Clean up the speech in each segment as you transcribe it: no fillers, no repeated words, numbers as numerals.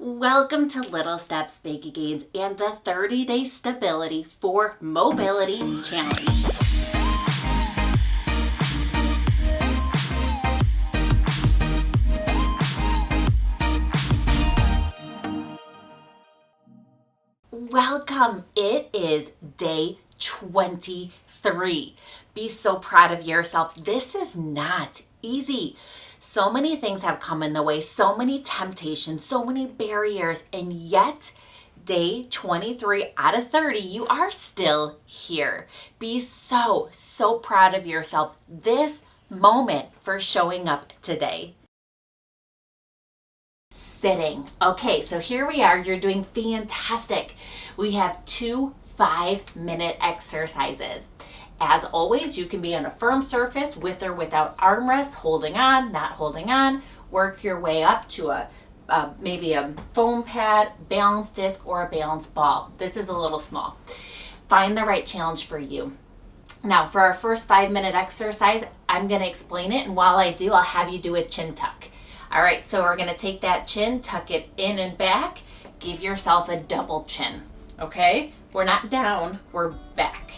Welcome to Little Steps, Big Gains and the 30-Day Stability for Mobility Challenge. Welcome. It is day 23. Be so proud of yourself. This is not easy. So many things have come in the way, so many temptations, so many barriers, and yet day 23 out of 30, you are still here. Be so proud of yourself this moment for showing up today. Sitting. Okay, so here we are. You're doing fantastic. We have 2 5-minute exercises. As always, you can be on a firm surface with or without armrests, holding on, not holding on. Work your way up to maybe a foam pad, balance disc, or a balance ball. This is a little small. Find the right challenge for you. Now, for our first 5-minute exercise, I'm going to explain it, and while I do, I'll have you do a chin tuck. All right, so we're going to take that chin, tuck it in and back, give yourself a double chin, okay? We're not down, we're back.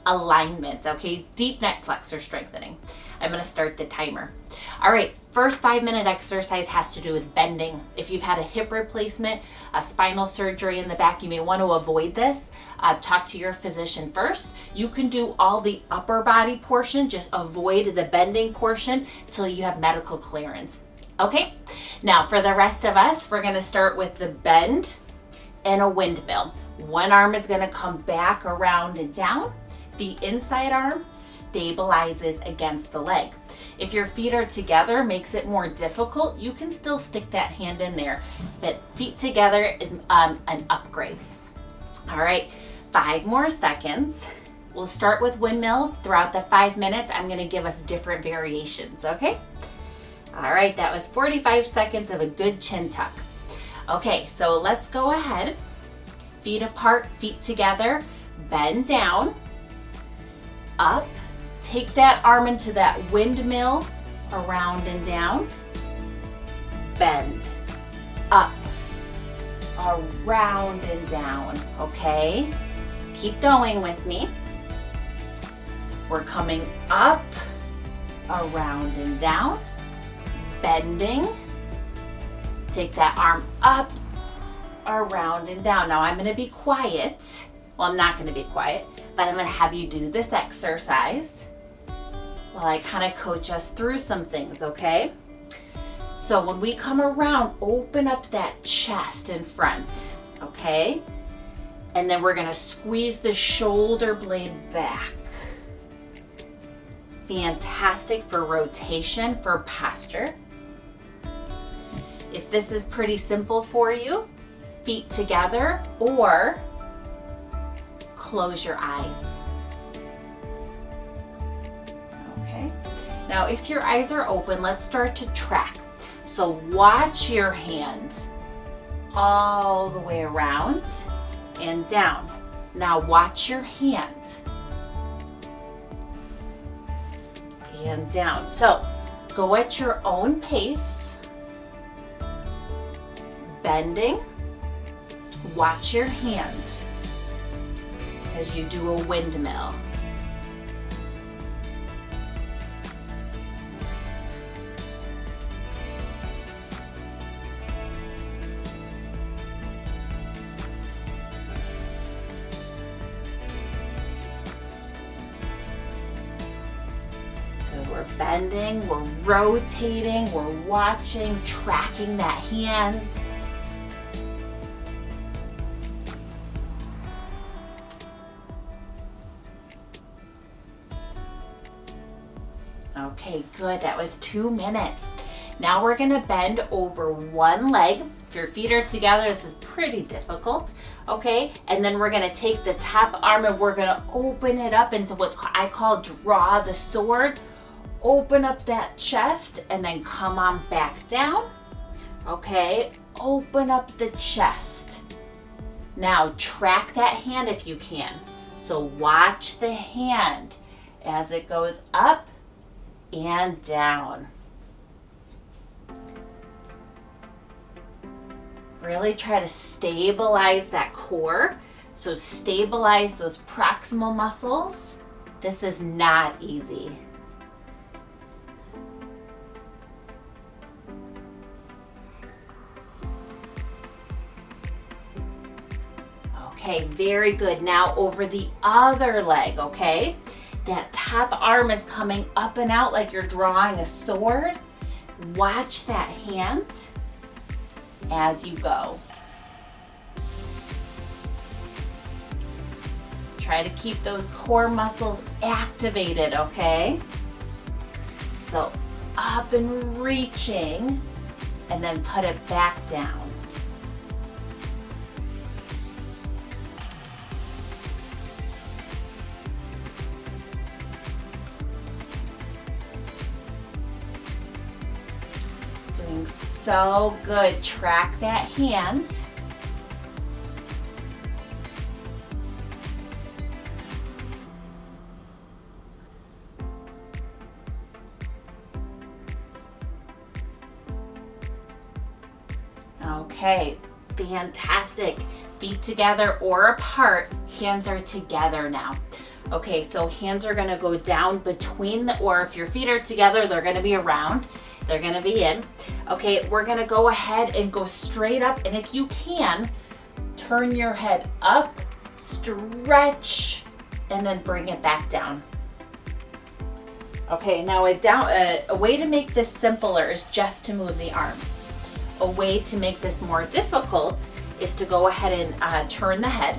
Alignment, okay? Deep neck flexor strengthening. I'm going to start the timer. All right, first 5-minute exercise has to do with bending. If you've had a hip replacement, a spinal surgery in the back, you may want to avoid this. Talk to your physician first. You can do all the upper body portion, just avoid the bending portion till you have medical clearance. Okay, now for the rest of us, we're going to start with the bend and a windmill. One arm is going to come back around and down. The inside arm stabilizes against the leg. If your feet are together, makes it more difficult. You can still stick that hand in there, but feet together is an upgrade. All right, 5 more seconds. We'll start with windmills. Throughout the 5 minutes, I'm going to give us different variations, okay? All right, that was 45 seconds of a good chin tuck. Okay, so let's go ahead. Feet apart, feet together, bend down, up, take that arm into that windmill, around and down, bend, up, around and down, okay? Keep going with me. We're coming up, around and down, bending, take that arm up, around and down. Now I'm going to be quiet. Well, I'm not going to be quiet, but I'm going to have you do this exercise while I kind of coach us through some things, okay? So when we come around, open up that chest in front, okay? And then we're going to squeeze the shoulder blade back. Fantastic for rotation, for posture. If this is pretty simple for you, feet together or close your eyes. Okay. Now, if your eyes are open, let's start to track. So watch your hands all the way around and down. Now watch your hands and down. So go at your own pace. Bending, watch your hands as you do a windmill. Good, we're bending, we're rotating, we're watching, tracking that hands. Okay, good. That was 2 minutes. Now we're going to bend over one leg. If your feet are together, this is pretty difficult. Okay, and then we're going to take the top arm and we're going to open it up into what I call draw the sword. Open up that chest and then come on back down. Okay, open up the chest. Now track that hand if you can. So watch the hand as it goes up and down. Really try to stabilize that core. So stabilize those proximal muscles. This is not easy. Okay, very good. Now over the other leg, okay? That top arm is coming up and out like you're drawing a sword. Watch that hand as you go. Try to keep those core muscles activated, okay? So up and reaching, and then put it back down. Doing so good. Track that hand. Okay, fantastic. Feet together or apart, hands are together now. Okay, so hands are gonna go down between or if your feet are together, they're gonna be around. They're gonna be in. Okay, we're gonna go ahead and go straight up, and if you can, turn your head up, stretch, and then bring it back down. Okay, now a way to make this simpler is just to move the arms. A way to make this more difficult is to go ahead and turn the head.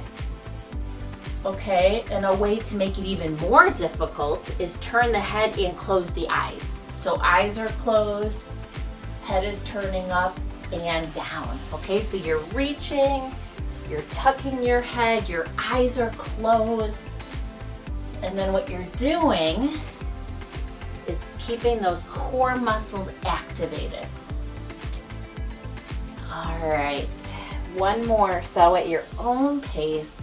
Okay, and a way to make it even more difficult is turn the head and close the eyes. So eyes are closed, head is turning up and down. Okay, so you're reaching, you're tucking your head, your eyes are closed, and then what you're doing is keeping those core muscles activated. All right, one more, so at your own pace.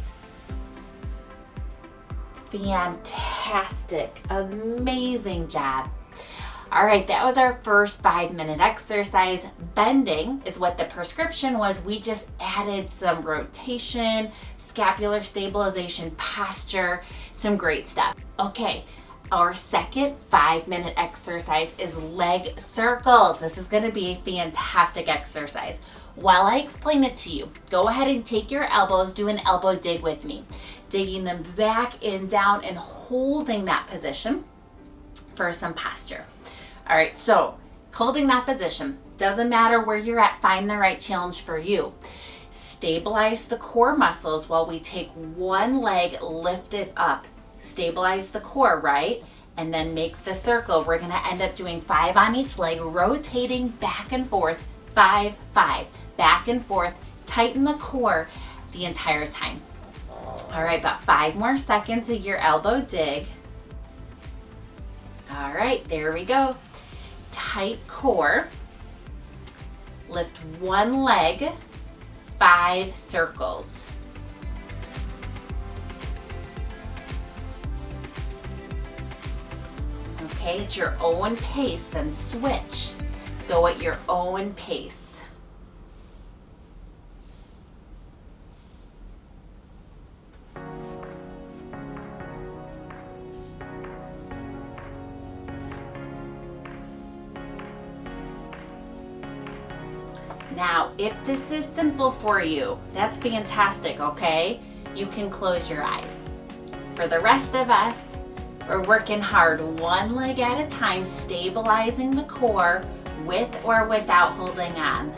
Fantastic, amazing job. All right, that was our first 5-minute exercise. Bending is what the prescription was. We just added some rotation, scapular stabilization, posture, some great stuff. Okay, our second 5-minute exercise is leg circles. This is gonna be a fantastic exercise. While I explain it to you, go ahead and take your elbows, do an elbow dig with me. Digging them back and down and holding that position for some posture. All right, so holding that position, doesn't matter where you're at, find the right challenge for you. Stabilize the core muscles while we take one leg, lift it up. Stabilize the core, right? And then make the circle. We're gonna end up doing 5 on each leg, rotating back and forth, 5, 5, back and forth. Tighten the core the entire time. All right, about 5 more seconds of your elbow dig. All right, there we go. Tight core. Lift one leg, 5 circles. Okay, at your own pace, then switch. Go at your own pace. Now, if this is simple for you, that's fantastic, okay? You can close your eyes. For the rest of us, we're working hard, one leg at a time, stabilizing the core with or without holding on.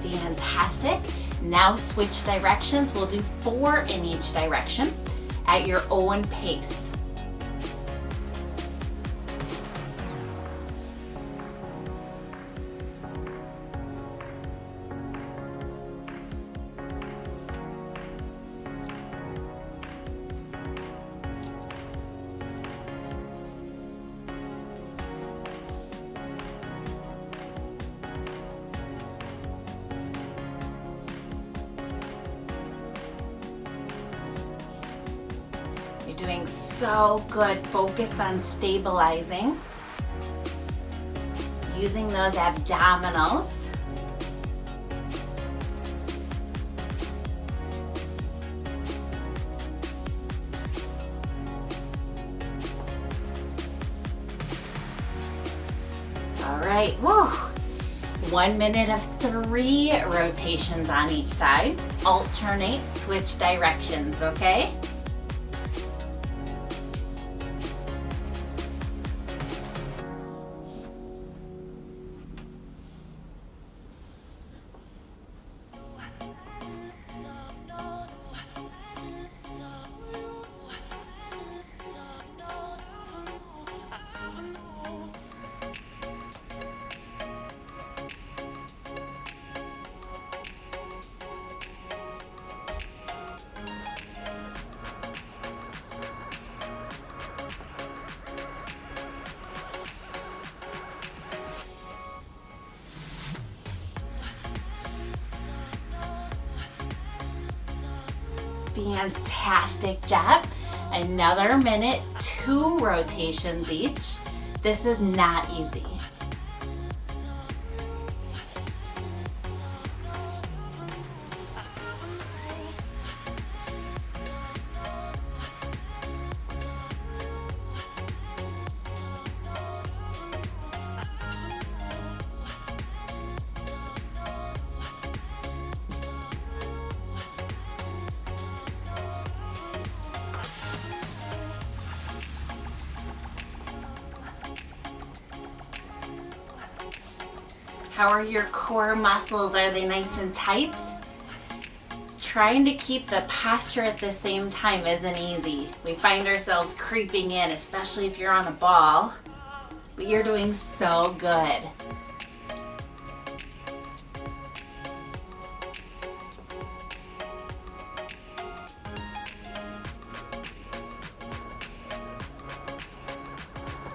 Fantastic. Now switch directions. We'll do 4 in each direction at your own pace. doing so good. Focus on stabilizing. Using those abdominals. All right, woo. 1 minute of 3 rotations on each side. Alternate, switch directions, okay? Fantastic job. Another minute, 2 rotations each. This is not easy. How are your core muscles? Are they nice and tight? Trying to keep the posture at the same time isn't easy. We find ourselves creeping in, especially if you're on a ball. But you're doing so good.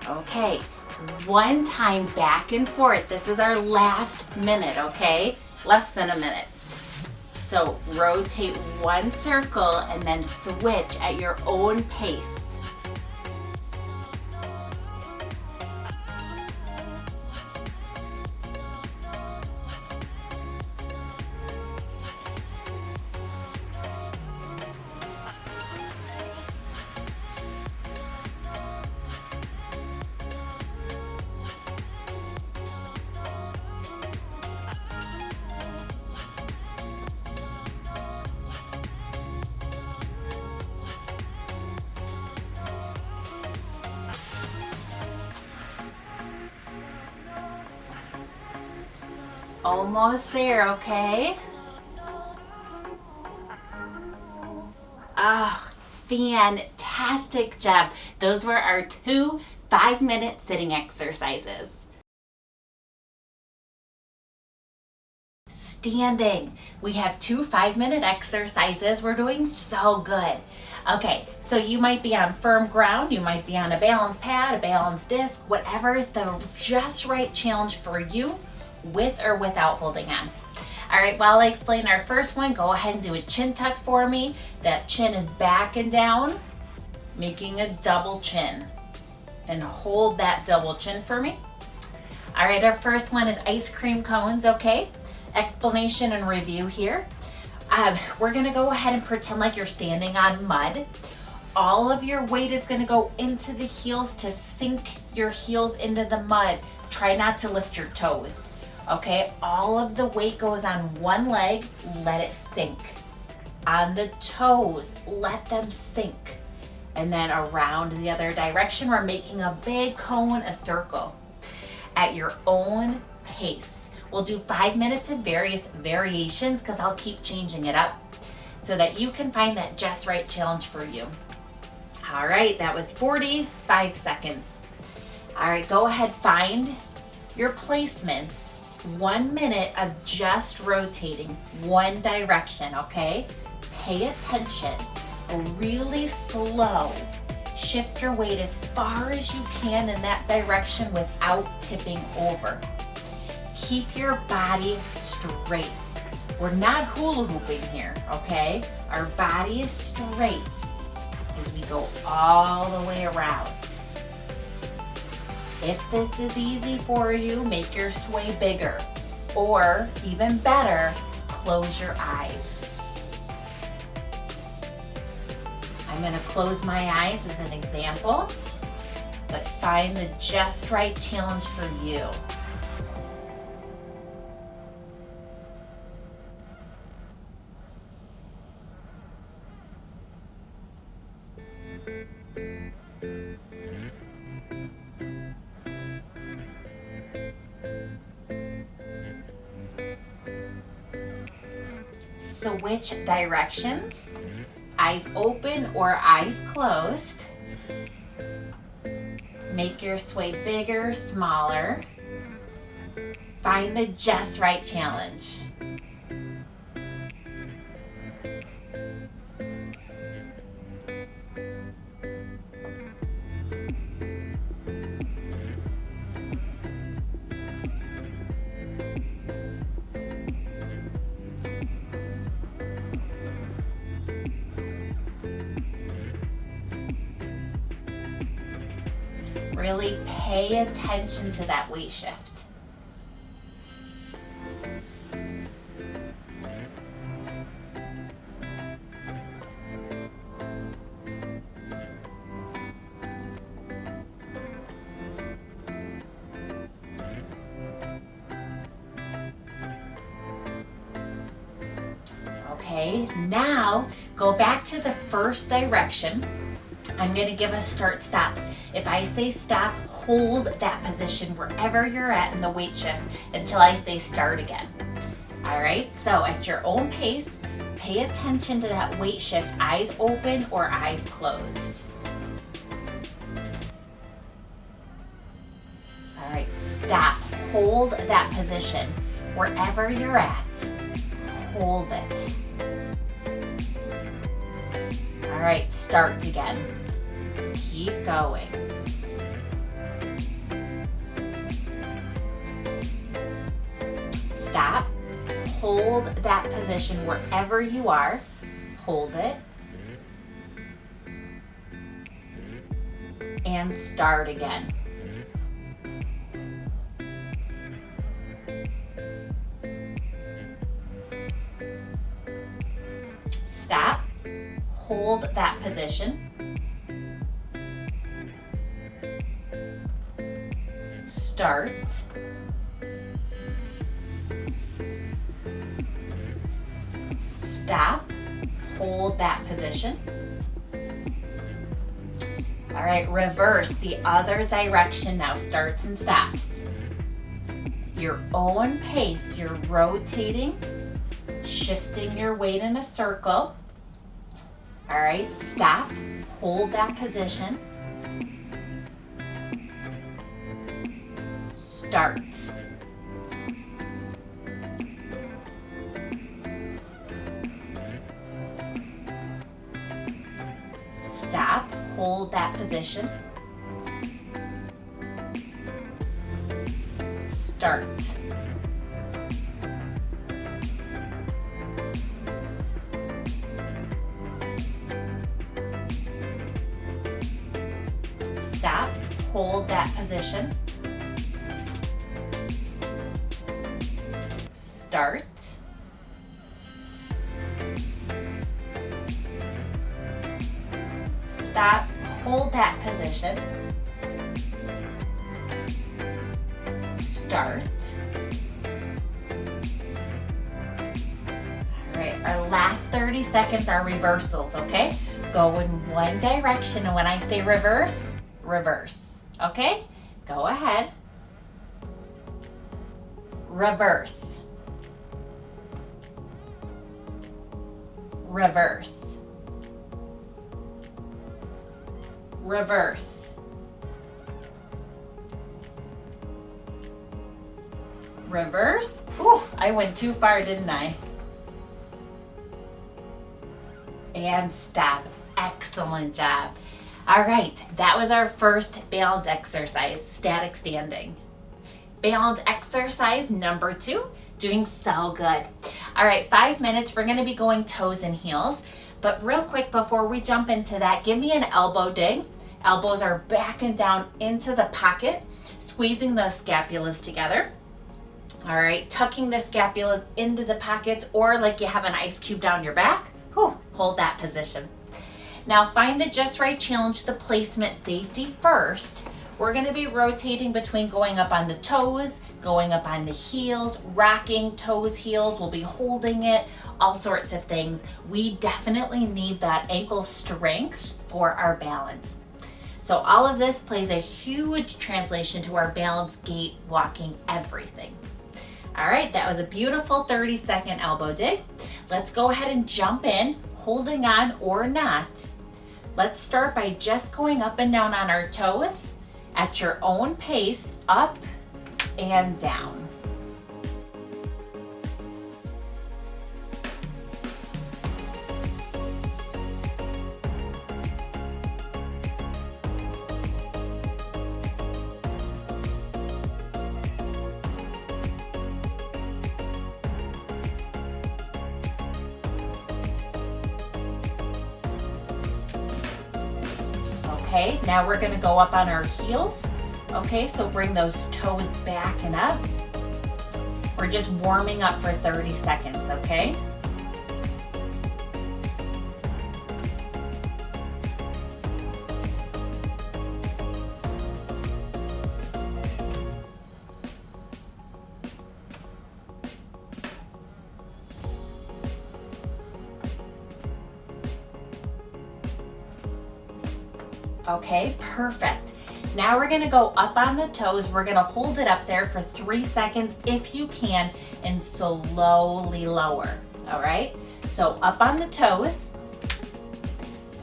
Okay. 1 time back and forth. This is our last minute, okay? Less than a minute. So rotate 1 circle and then switch at your own pace. Almost there, okay? Ah, fantastic job. Those were our 2 5-minute sitting exercises. Standing. We have 2 5-minute exercises. We're doing so good. Okay, so you might be on firm ground, you might be on a balance pad, a balance disc, whatever is the just right challenge for you, with or without holding on. All right, while I explain our first one, go ahead and do a chin tuck for me. That chin is back and down, making a double chin. And hold that double chin for me. All right, our first one is ice cream cones, okay? Explanation and review here. We're gonna go ahead and pretend like you're standing on mud. All of your weight is gonna go into the heels to sink your heels into the mud. Try not to lift your toes. Okay, all of the weight goes on one leg, let it sink. On the toes, let them sink. And then around the other direction, we're making a big cone, a circle. At your own pace. We'll do 5 minutes of various variations because I'll keep changing it up so that you can find that just right challenge for you. All right, that was 45 seconds. All right, go ahead, find your placements. 1 minute of just rotating one direction, okay? Pay attention, really slow. Shift your weight as far as you can in that direction without tipping over. Keep your body straight. We're not hula hooping here, okay? Our body is straight as we go all the way around. If this is easy for you, make your sway bigger, or even better, close your eyes. I'm going to close my eyes as an example, but find the just right challenge for you. Switch directions, eyes open or eyes closed. Make your sway bigger, smaller. Find the just right challenge. Really pay attention to that weight shift. Okay, now go back to the first direction. I'm going to give us start stops. If I say stop, hold that position wherever you're at in the weight shift until I say start again. All right, so at your own pace, pay attention to that weight shift, eyes open or eyes closed. All right, stop, hold that position wherever you're at, hold it. All right, start again. Keep going. Stop. Hold that position wherever you are. Hold it. And start again. Stop. Hold that position. Start. Stop. Hold that position. All right, reverse the other direction now, starts and stops. Your own pace, you're rotating, shifting your weight in a circle. All right, stop, hold that position. Start. Stop, hold that position. Start. Stop, hold that position. Start. Stop, hold that position. Start. All right, our last 30 seconds are reversals, okay? Go in one direction, and when I say reverse, reverse, okay? Go ahead. Reverse. Reverse. Reverse. Reverse. Ooh, I went too far, didn't I? And stop. Excellent job. All right, that was our first balance exercise, static standing. Balance exercise number 2, doing so good. All right, 5 minutes, we're gonna be going toes and heels, But real quick before we jump into that, give me an elbow dig. Elbows are back and down into the pocket, squeezing those scapulas together. All right, tucking the scapulas into the pockets, or like you have an ice cube down your back. Whew, hold that position. Now find the just right challenge, the placement safety first. We're gonna be rotating between going up on the toes, going up on the heels, rocking toes, heels, we'll be holding it, all sorts of things. We definitely need that ankle strength for our balance. So all of this plays a huge translation to our balance, gait, walking, everything. All right, that was a beautiful 30-second elbow dig. Let's go ahead and jump in, holding on or not. Let's start by just going up and down on our toes at your own pace, up and down. Okay, now we're gonna go up on our heels. Okay, so bring those toes back and up. We're just warming up for 30 seconds, okay? Okay, perfect. Now we're gonna go up on the toes. We're gonna hold it up there for 3 seconds if you can, and slowly lower, all right? So up on the toes,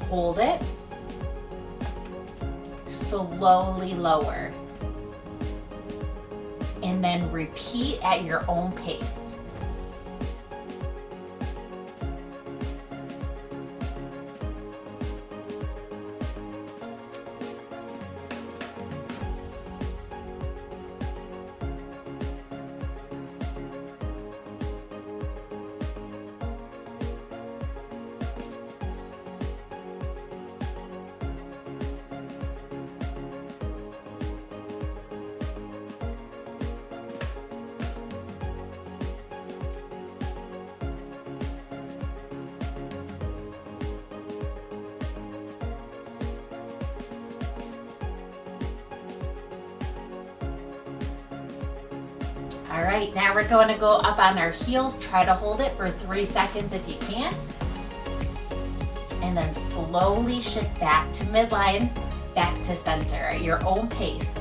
hold it, slowly lower, and then repeat at your own pace. All right, now we're going to go up on our heels. Try to hold it for 3 seconds if you can. And then slowly shift back to midline, back to center at your own pace.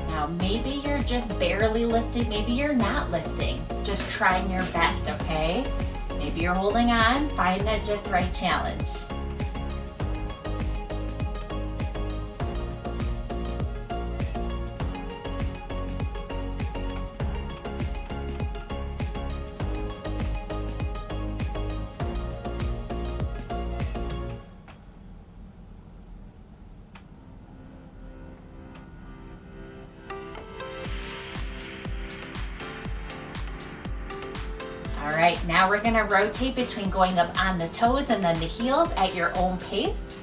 Now maybe you're just barely lifting, maybe you're not lifting. Just trying your best, okay? Maybe you're holding on, find that just right challenge. All right, now we're gonna rotate between going up on the toes and then the heels at your own pace.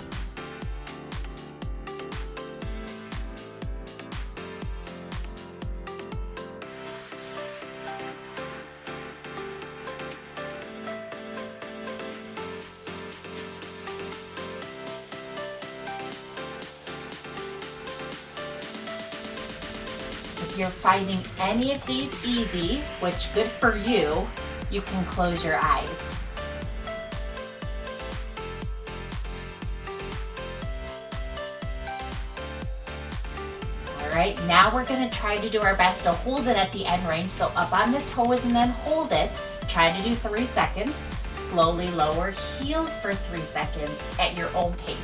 If you're finding any of these easy, which good for you, you can close your eyes. All right, now we're gonna try to do our best to hold it at the end range. So up on the toes and then hold it. Try to do 3 seconds. Slowly lower heels for 3 seconds at your own pace.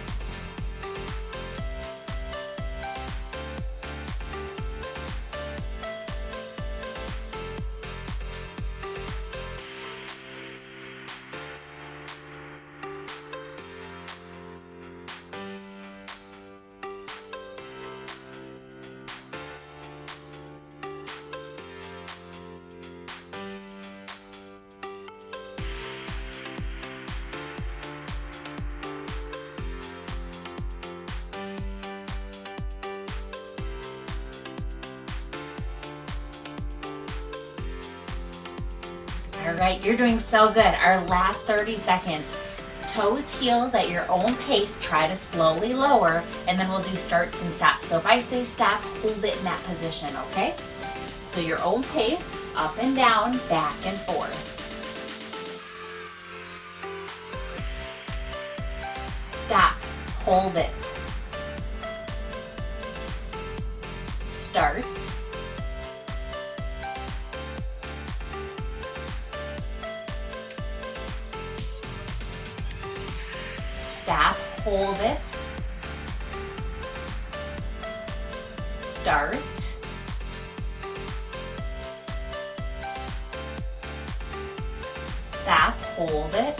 All right, you're doing so good. Our last 30 seconds. Toes, heels at your own pace. Try to slowly lower, and then we'll do starts and stops. So if I say stop, hold it in that position, okay? So your own pace, up and down, back and forth. Stop, hold it. Start. Stop, hold it. Start. Stop, hold it.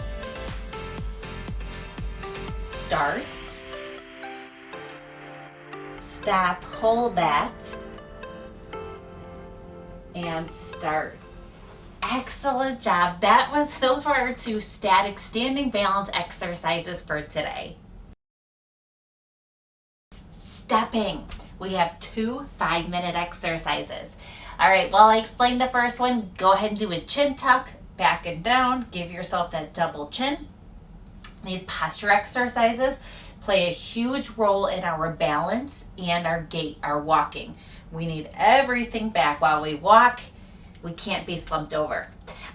Start. Stop, hold that. And start. Excellent job. Those were our 2 static standing balance exercises for today. Stepping. We have 2 5-minute exercises. All right, while I explain the first one, go ahead and do a chin tuck, back and down. Give yourself that double chin. These posture exercises play a huge role in our balance and our gait, our walking. We need everything back while we walk. We can't be slumped over.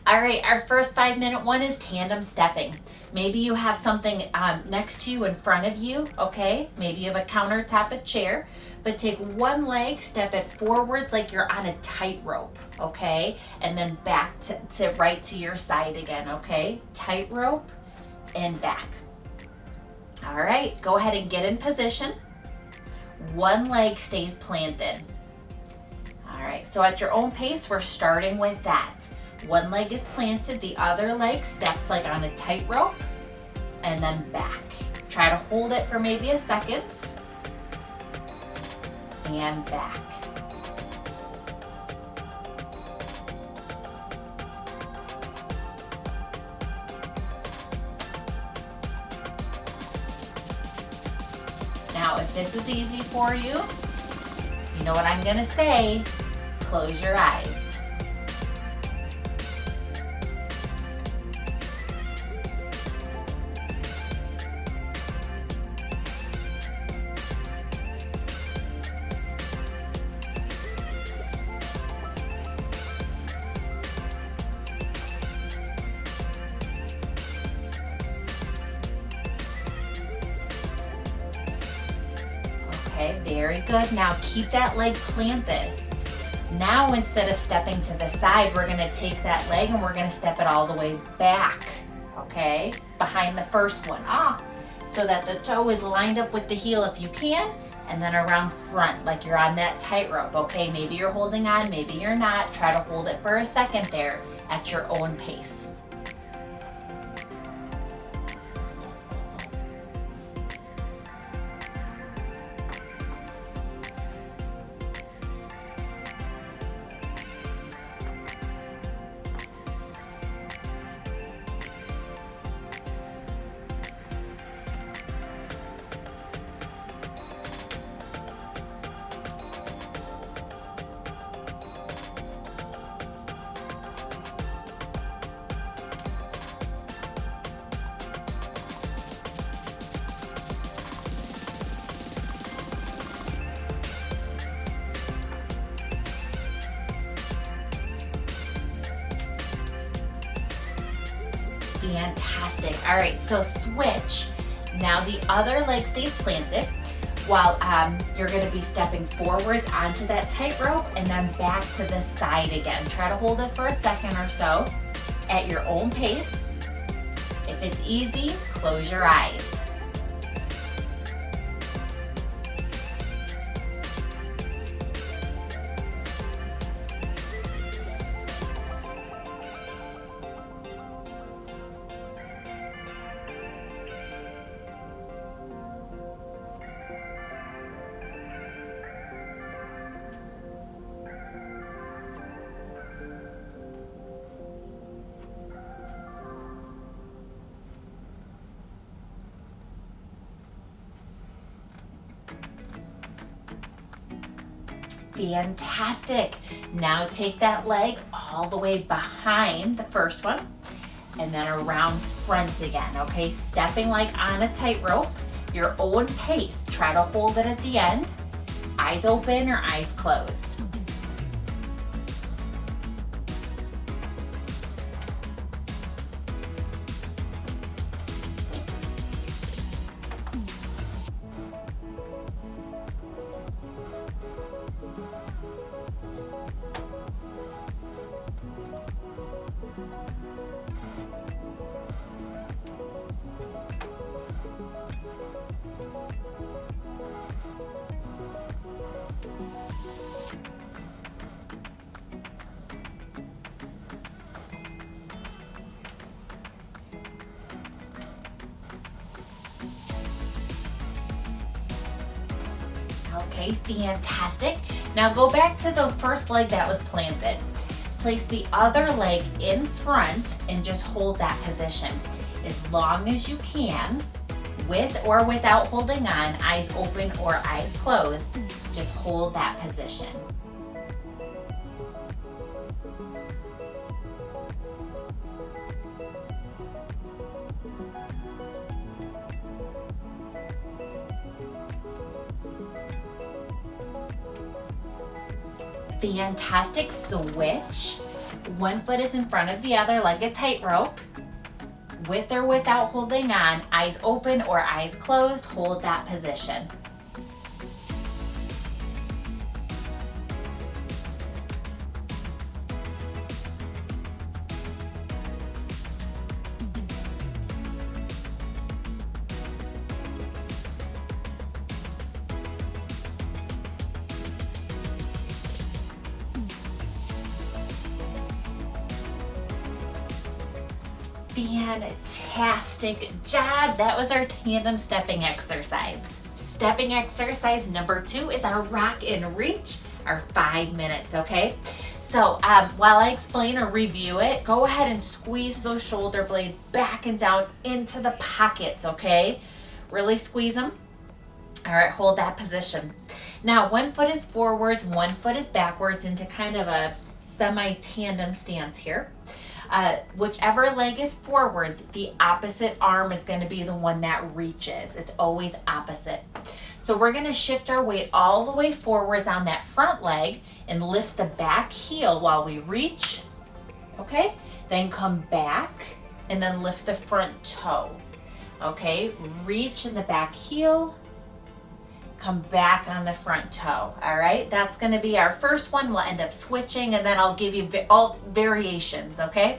All right, our first 5-minute one is tandem stepping. Maybe you have something next to you, in front of you, okay? Maybe you have a countertop, a chair, but take one leg, step it forwards like you're on a tightrope, okay? And then back to right to your side again, okay? Tightrope and back. All right, go ahead and get in position. One leg stays planted. All right, so at your own pace, we're starting with that. One leg is planted, the other leg steps like on a tightrope, and then back. Try to hold it for maybe a second, and back. Now, if this is easy for you, you know what I'm gonna say, close your eyes. Okay, very good. Now keep that leg planted. Now instead of stepping to the side, we're gonna take that leg and we're gonna step it all the way back, okay? Behind the first one, so that the toe is lined up with the heel if you can, and then around front, like you're on that tightrope, okay? Maybe you're holding on, maybe you're not. Try to hold it for a second there at your own pace. Fantastic. All right, so switch. Now the other leg stays planted while you're gonna be stepping forwards onto that tightrope and then back to the side again. Try to hold it for a second or so at your own pace. If it's easy, close your eyes. Fantastic. Now take that leg all the way behind the first one and then around front again, okay? Stepping like on a tightrope, your own pace. Try to hold it at the end. Eyes open or eyes closed. Okay, fantastic. Now go back to the first leg that was planted. Place the other leg in front and just hold that position as long as you can, with or without holding on, eyes open or eyes closed. Just hold that position. Fantastic. Switch. One foot is in front of the other like a tightrope. With or without holding on, eyes open or eyes closed, hold that position. Fantastic job. That was our tandem stepping exercise. Stepping exercise number 2 is our rock and reach, our 5 minutes, okay? So while I explain or review it, go ahead and squeeze those shoulder blades back and down into the pockets, okay? Really squeeze them. All right, hold that position. Now, one foot is forwards, one foot is backwards into kind of a semi-tandem stance here. Whichever leg is forwards, the opposite arm is going to be the one that reaches. It's always opposite. So we're going to shift our weight all the way forwards on that front leg and lift the back heel while we reach. Okay? Then come back and then lift the front toe. Okay? Reach in the back heel. Come back on the front toe. All right, that's going to be our first one. We'll end up switching and then I'll give you all variations, okay?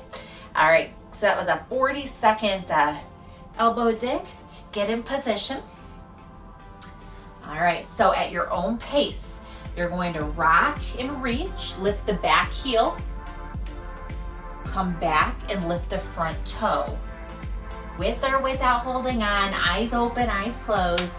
All right, so that was a 40-second elbow dig. Get in position. All right, so at your own pace, you're going to rock and reach, lift the back heel, come back and lift the front toe. With or without holding on, eyes open, eyes closed.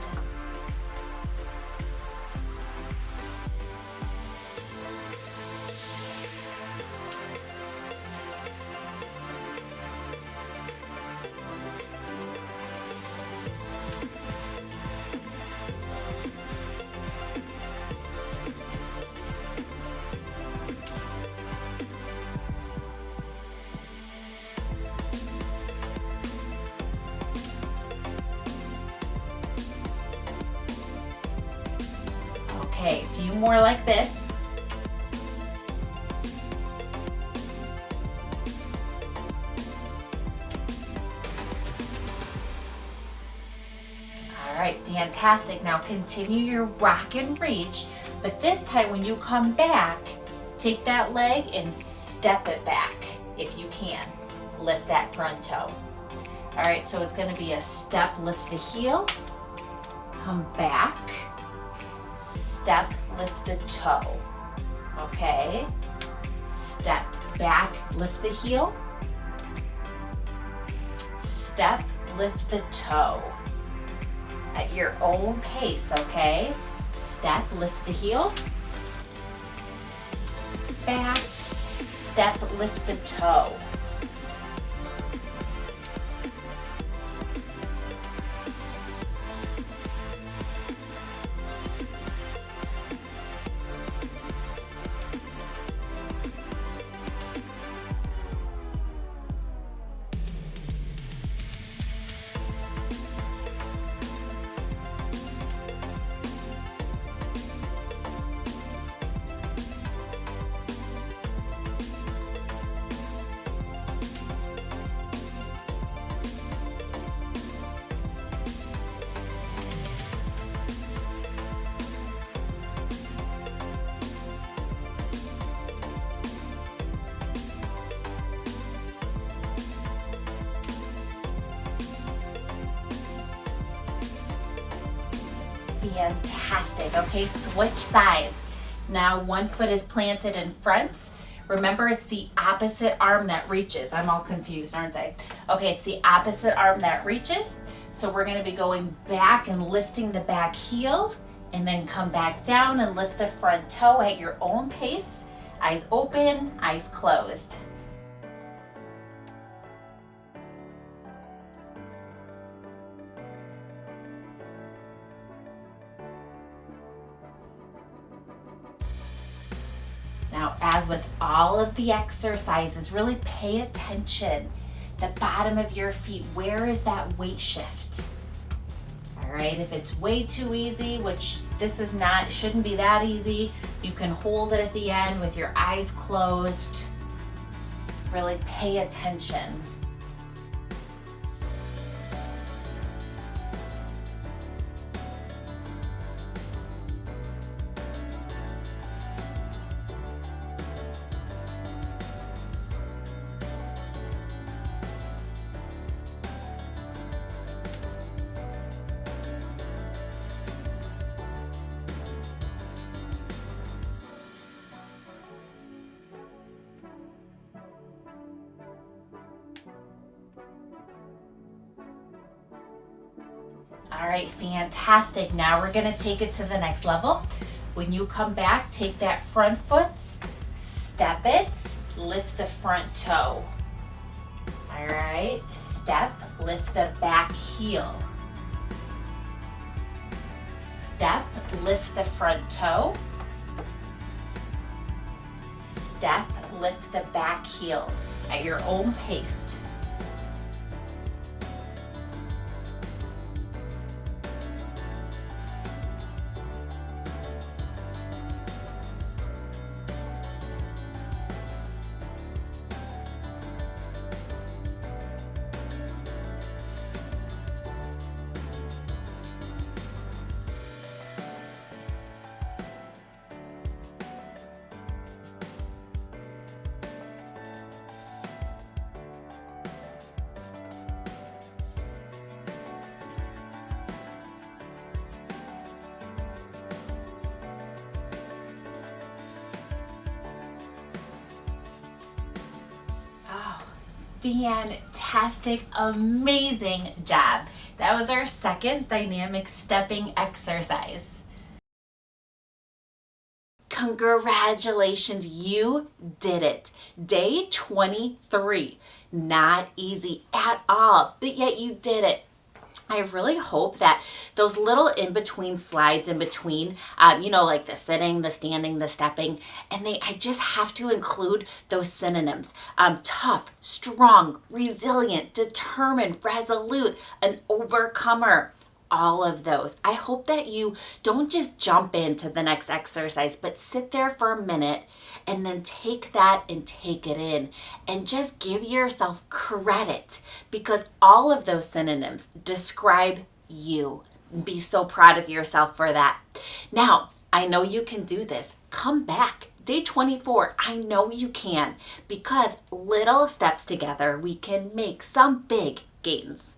Okay, a few more like this. All right, fantastic. Now continue your rock and reach, but this time when you come back, take that leg and step it back if you can. Lift that front toe. All right, so it's gonna be a step, lift the heel, come back, step, lift the toe, okay? Step back, lift the heel, step, lift the toe. At your own pace, okay? Step, lift the heel, back, step, lift the toe. Fantastic. Okay, switch sides. Now one foot is planted in front. Remember, it's the opposite arm that reaches. I'm all confused, aren't I? Okay, it's the opposite arm that reaches. So we're gonna be going back and lifting the back heel, and then come back down and lift the front toe at your own pace. Eyes open, eyes closed. Now, as with all of the exercises, really pay attention. The bottom of your feet, where is that weight shift? All right, if it's way too easy, which this is not, shouldn't be that easy, you can hold it at the end with your eyes closed. Really pay attention. All right, fantastic. Now we're gonna take it to the next level. When you come back, take that front foot, step it, lift the front toe. All right, step, lift the back heel. Step, lift the front toe. Step, lift the back heel at your own pace. Fantastic, amazing job. That was our second dynamic stepping exercise. Congratulations, you did it. Day 23. Not easy at all, but yet you did it. I really hope that those little in-between slides in between, like the sitting, the standing, the stepping, and I just have to include those synonyms. Tough, strong, resilient, determined, resolute, an overcomer, all of those. I hope that you don't just jump into the next exercise, but sit there for a minute and then take that and take it in and just give yourself credit, because all of those synonyms describe you. Be so proud of yourself for that. Now, I know you can do this. Come back. Day 24, I know you can, because little steps together, we can make some big gains.